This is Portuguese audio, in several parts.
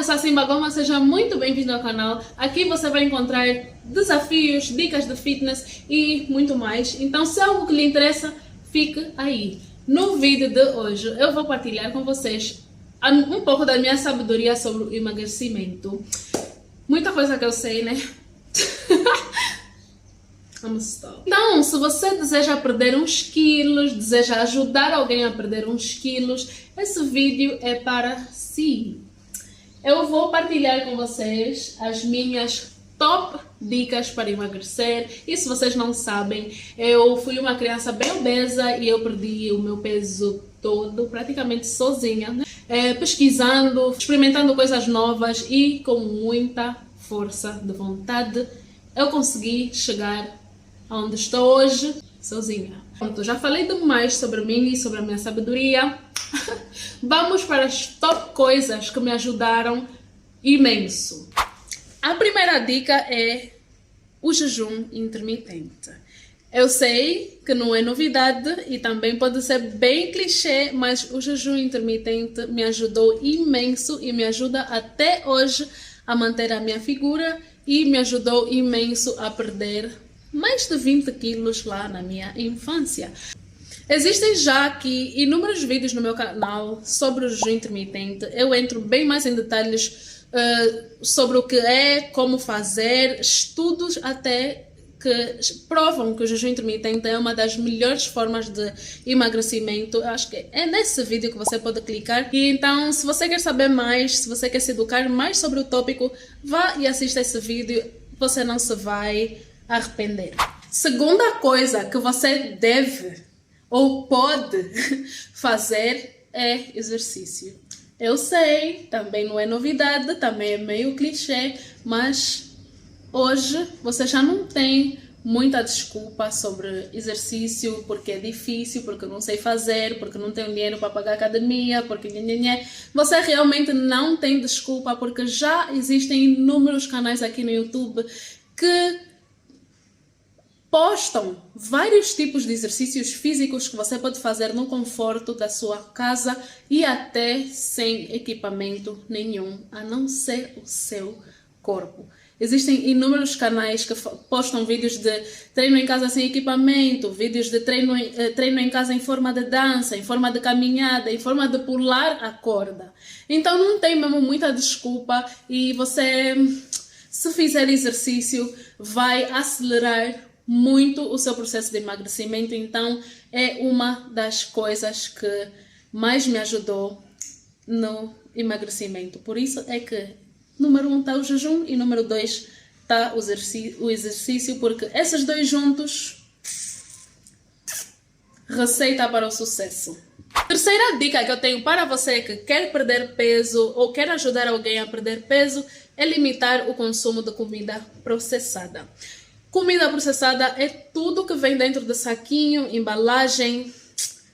eu sou a Simba Goma, seja muito bem-vindo ao canal. Aqui você vai encontrar desafios, dicas de fitness e muito mais. Então, se é algo que lhe interessa, fique aí. No vídeo de hoje, eu vou partilhar com vocês um pouco da minha sabedoria sobre o emagrecimento. Muita coisa que eu sei, né? Vamos stop. Então, se você deseja perder uns quilos, deseja ajudar alguém a perder uns quilos, esse vídeo é para si. Eu vou partilhar com vocês as minhas top dicas para emagrecer. E se vocês não sabem, eu fui uma criança bem obesa e eu perdi o meu peso todo praticamente sozinha, né? Pesquisando, experimentando coisas novas e com muita força de vontade, eu consegui chegar aonde estou hoje, sozinha. Pronto, já falei demais sobre mim e sobre a minha sabedoria. Vamos para as top coisas que me ajudaram imenso. A primeira dica é o jejum intermitente. Eu sei que não é novidade e também pode ser bem clichê, mas o jejum intermitente me ajudou imenso e me ajuda até hoje a manter a minha figura e me ajudou imenso a perder mais de 20 quilos lá na minha infância. Existem já aqui inúmeros vídeos no meu canal sobre o jejum intermitente. Eu entro bem mais em detalhes sobre o que é, como fazer, estudos até que provam que o jejum intermitente é uma das melhores formas de emagrecimento. Eu acho que é nesse vídeo que você pode clicar. E então, se você quer saber mais, se você quer se educar mais sobre o tópico, vá e assista esse vídeo. Você não se vai arrepender. Segunda coisa que você deve ou pode fazer é exercício. Eu sei, também não é novidade, também é meio clichê, mas hoje você já não tem muita desculpa sobre exercício, porque é difícil, porque não sei fazer, porque não tenho dinheiro para pagar a academia, porque você realmente não tem desculpa, porque já existem inúmeros canais aqui no YouTube que postam vários tipos de exercícios físicos que você pode fazer no conforto da sua casa e até sem equipamento nenhum, a não ser o seu corpo. Existem inúmeros canais que postam vídeos de treino em casa sem equipamento, vídeos de treino em casa em forma de dança, em forma de caminhada, em forma de pular a corda. Então não tem mesmo muita desculpa e você, se fizer exercício, vai acelerar muito o seu processo de emagrecimento. Então é uma das coisas que mais me ajudou no emagrecimento. Por isso é que número 1 está o jejum e número 2 está o exercício, porque esses dois juntos, receita para o sucesso. Terceira dica que eu tenho para você que quer perder peso ou quer ajudar alguém a perder peso é limitar o consumo de comida processada. Comida processada é tudo que vem dentro de saquinho, embalagem,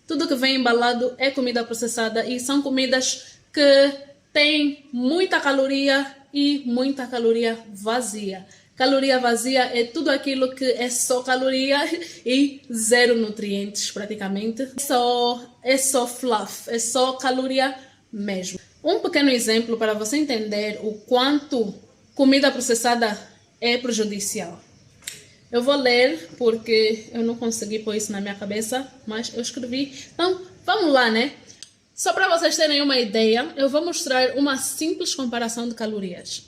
tudo que vem embalado é comida processada e são comidas que têm muita caloria e muita caloria vazia. Caloria vazia é tudo aquilo que é só caloria e zero nutrientes praticamente. É só fluff, é só caloria mesmo. Um pequeno exemplo para você entender o quanto comida processada é prejudicial. Eu vou ler porque eu não consegui pôr isso na minha cabeça, mas eu escrevi. Então, vamos lá, né? Só para vocês terem uma ideia, eu vou mostrar uma simples comparação de calorias.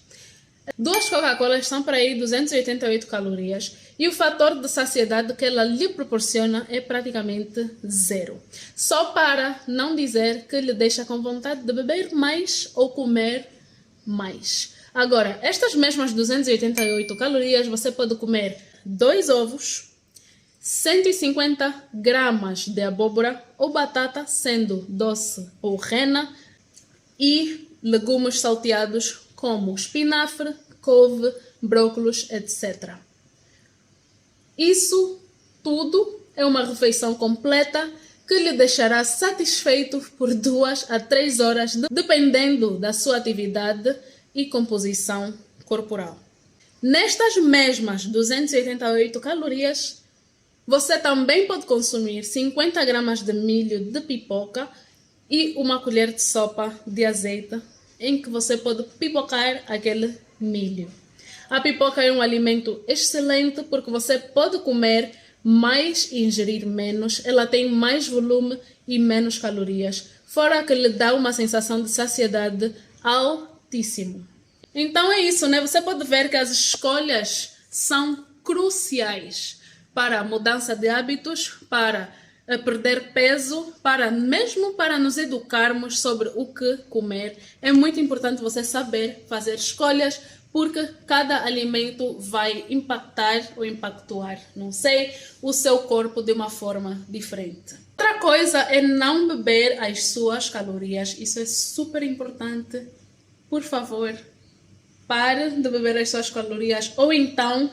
2 Coca-Colas são para aí 288 calorias e o fator de saciedade que ela lhe proporciona é praticamente zero. Só para não dizer que lhe deixa com vontade de beber mais ou comer mais. Agora, estas mesmas 288 calorias você pode comer 2 ovos, 150 gramas de abóbora ou batata, sendo doce ou rena, e legumes salteados como espinafre, couve, brócolis, etc. Isso tudo é uma refeição completa que lhe deixará satisfeito por 2 a 3 horas, dependendo da sua atividade e composição corporal. Nestas mesmas 288 calorias, você também pode consumir 50 gramas de milho de pipoca e uma colher de sopa de azeite em que você pode pipocar aquele milho. A pipoca é um alimento excelente porque você pode comer mais e ingerir menos. Ela tem mais volume e menos calorias. Fora que lhe dá uma sensação de saciedade altíssimo. Então é isso, né? Você pode ver que as escolhas são cruciais para a mudança de hábitos, para perder peso, mesmo para nos educarmos sobre o que comer. É muito importante você saber fazer escolhas, porque cada alimento vai impactar ou impactuar, não sei, o seu corpo de uma forma diferente. Outra coisa é não beber as suas calorias. Isso é super importante. Por favor, pare de beber as suas calorias, ou então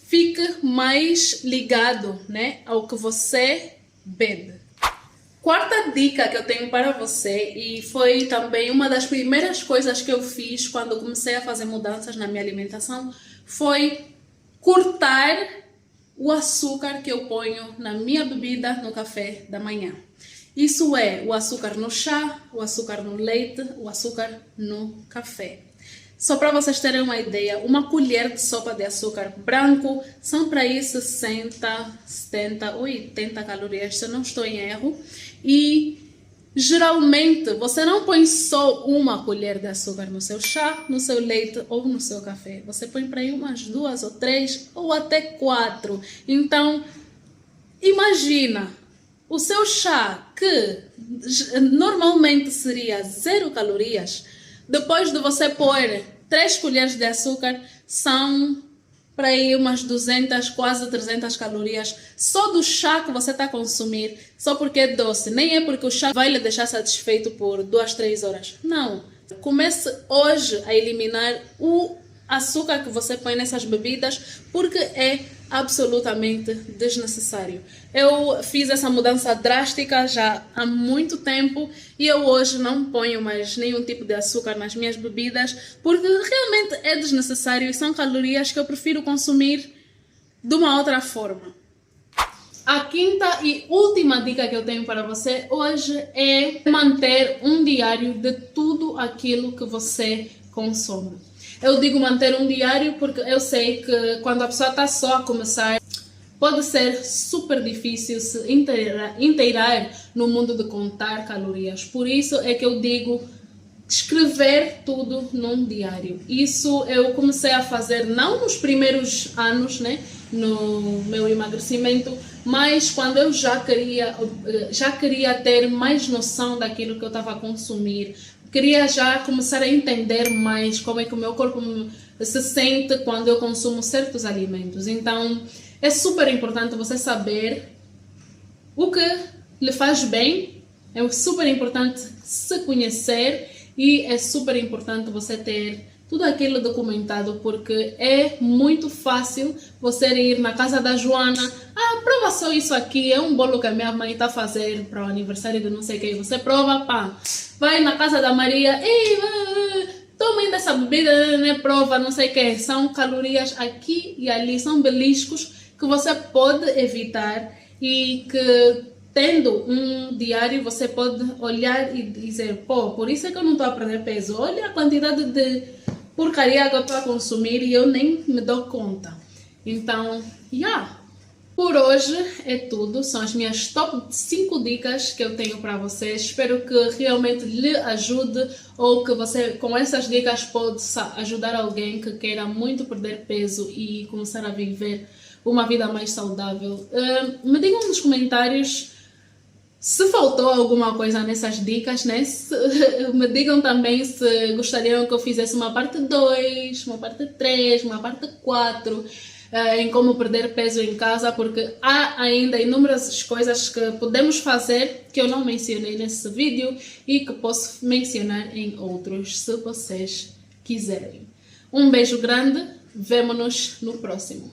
fique mais ligado, né, ao que você bebe. Quarta dica que eu tenho para você, e foi também uma das primeiras coisas que eu fiz quando comecei a fazer mudanças na minha alimentação, foi cortar o açúcar que eu ponho na minha bebida, no café da manhã. Isso é o açúcar no chá, o açúcar no leite, o açúcar no café. Só para vocês terem uma ideia, uma colher de sopa de açúcar branco são para aí 60, 70, 80 calorias, se eu não estou em erro. E geralmente você não põe só uma colher de açúcar no seu chá, no seu leite ou no seu café. Você põe para aí umas 2 ou 3 ou até 4. Então, imagina o seu chá, que normalmente seria 0 calorias, depois de você pôr 3 colheres de açúcar, são para aí umas 200, quase 300 calorias só do chá que você está a consumir, só porque é doce. Nem é porque o chá vai lhe deixar satisfeito por 2, 3 horas. Não. Comece hoje a eliminar o açúcar que você põe nessas bebidas, porque é absolutamente desnecessário. Eu fiz essa mudança drástica já há muito tempo e eu hoje não ponho mais nenhum tipo de açúcar nas minhas bebidas, porque realmente é desnecessário e são calorias que eu prefiro consumir de uma outra forma. A quinta e última dica que eu tenho para você hoje é manter um diário de tudo aquilo que você consome. Eu digo manter um diário porque eu sei que quando a pessoa está só a começar, pode ser super difícil se inteirar no mundo de contar calorias. Por isso é que eu digo escrever tudo num diário. Isso eu comecei a fazer não nos primeiros anos, né, no meu emagrecimento, mas quando eu já queria ter mais noção daquilo que eu estava a consumir. Queria já começar a entender mais como é que o meu corpo se sente quando eu consumo certos alimentos. Então, é super importante você saber o que lhe faz bem, é super importante se conhecer e é super importante você ter tudo aquilo documentado, porque é muito fácil você ir na casa da Joana, prova só isso aqui, é um bolo que a minha mãe está a fazer para o aniversário de não sei quem, você prova, pá. Vai na casa da Maria, toma ainda essa bebida, né, prova, não sei o que, são calorias aqui e ali, são beliscos que você pode evitar e que tendo um diário você pode olhar e dizer, pô, por isso é que eu não estou a perder peso, olha a quantidade de porcaria que eu estou a consumir e eu nem me dou conta. Então, por hoje é tudo, são as minhas top 5 dicas que eu tenho para vocês. Espero que realmente lhe ajude ou que você com essas dicas possa ajudar alguém que queira muito perder peso e começar a viver uma vida mais saudável. Me digam nos comentários se faltou alguma coisa nessas dicas, né? Me digam também se gostariam que eu fizesse uma parte 2, uma parte 3, uma parte 4... em como perder peso em casa, porque há ainda inúmeras coisas que podemos fazer que eu não mencionei nesse vídeo e que posso mencionar em outros, se vocês quiserem. Um beijo grande, vemo-nos no próximo.